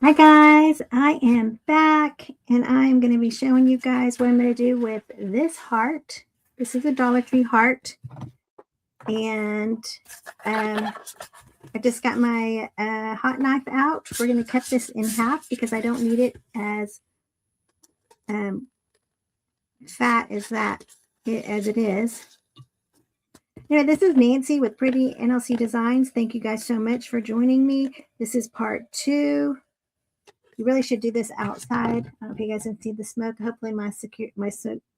Hi guys, I am back and I'm going to be showing you guys what I'm going to do with this heart. This is a Dollar Tree heart, and I just got my hot knife out. We're going to cut this in half because I don't need it as fat as it is. Anyway, this is Nancy with Pretty NLC Designs. Thank you guys so much for joining me. This is part 2. You really should do this outside. I don't know if you guys can see the smoke. Hopefully my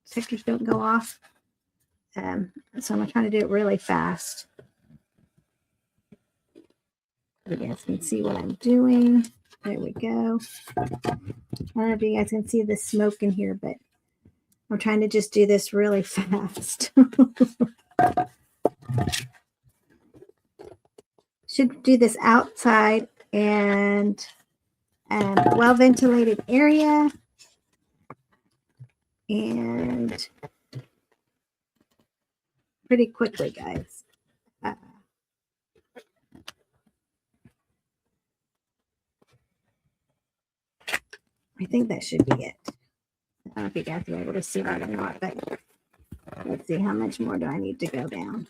sectors don't go off. So I'm trying to do it really fast. You guys can see what I'm doing. There we go. I don't know if you guys can see the smoke in here, but I'm trying to just do this really fast. Should do this outside and well-ventilated area. And pretty quickly, guys. I think that should be it. I don't know if you guys are able to see that or not, but let's see, how much more do I need to go down?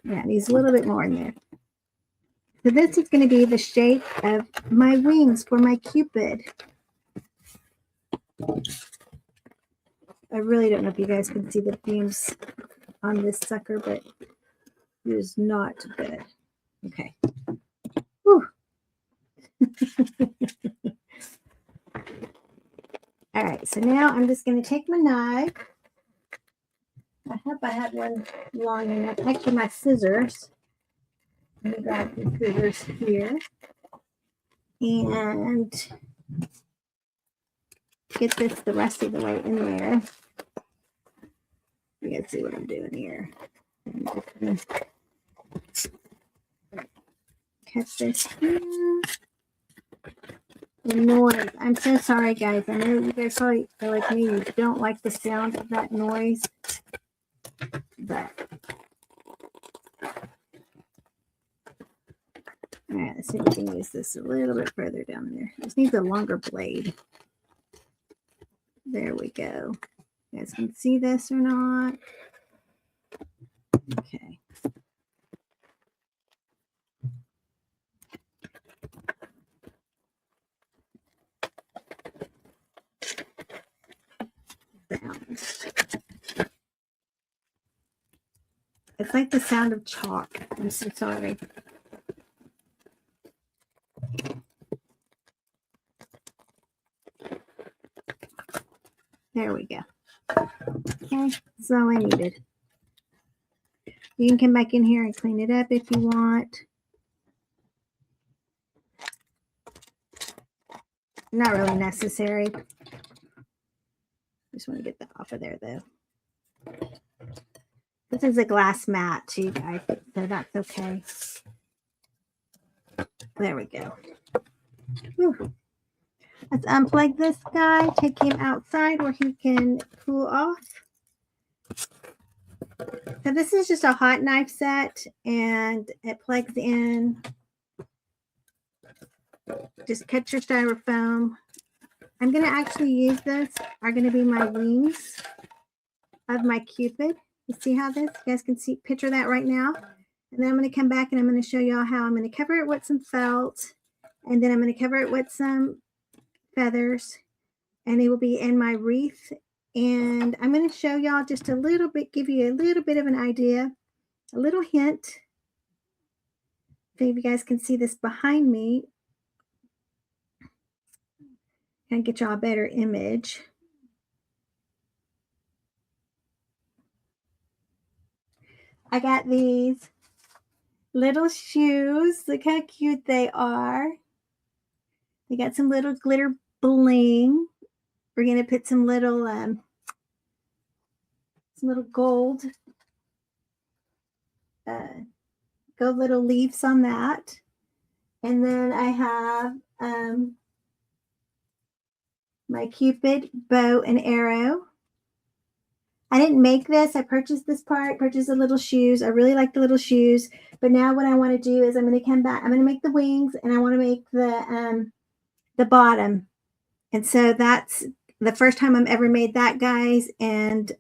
Yeah, it needs a little bit more in there. So this is going to be the shape of my wings for my Cupid. I really don't know if you guys can see the fumes on this sucker, but it is not good. Okay. Whew. All right, so now I'm just going to take my knife. I hope I had one long enough. Actually, my scissors. Let me grab the scissors here. And get this the rest of the way in there. You guys see what I'm doing here. I'm just going to cut this here. The noise. I'm so sorry, guys. I know you guys probably are like me. You don't like the sound of that noise. But all right, let's see if we can use this a little bit further down there. This needs a longer blade. There we go. You guys can see this or not? Okay. It's like the sound of chalk. I'm so sorry. There we go. Okay, that's all I needed. You can come back in here and clean it up if you want. Not really necessary. Just want to get that off of there, though. This is a glass mat, too, guys, so that's okay. There we go. Whew. Let's unplug this guy, take him outside where he can cool off. So this is just a hot knife set, and it plugs in. Just cut your styrofoam. I'm going to actually use this. Are going to be my wings of my Cupid. You see how this? You guys can see, picture that right now. And then I'm going to come back and I'm going to show y'all how I'm going to cover it with some felt. And then I'm going to cover it with some feathers. And it will be in my wreath. And I'm going to show y'all just a little bit, give you a little bit of an idea, a little hint. Maybe you guys can see this behind me. And get y'all a better image. I got these little shoes. Look how cute they are. They got some little glitter bling. We're gonna put some little gold little leaves on that. And then I have my Cupid bow and arrow. I didn't make this. I purchased this part, purchased the little shoes. I really like the little shoes. But now what I want to do is I'm going to come back. I'm going to make the wings, and I want to make the the bottom. And so that's the first time I've ever made that, guys. And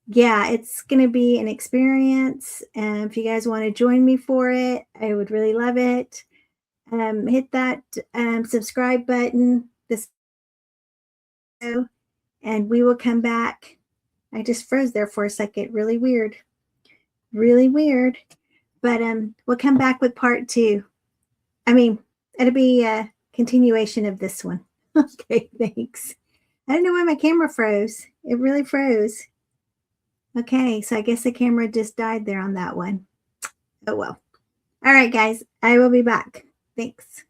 yeah, it's going to be an experience. And if you guys want to join me for it, I would really love it. Hit that subscribe button this and we will come back. I just froze there for a second. Really weird. Really weird. But we'll come back with part 2. I mean, it'll be a continuation of this one. Okay, thanks. I don't know why my camera froze. It really froze. Okay, so I guess the camera just died there on that one. Oh well. All right, guys, I will be back. Thanks.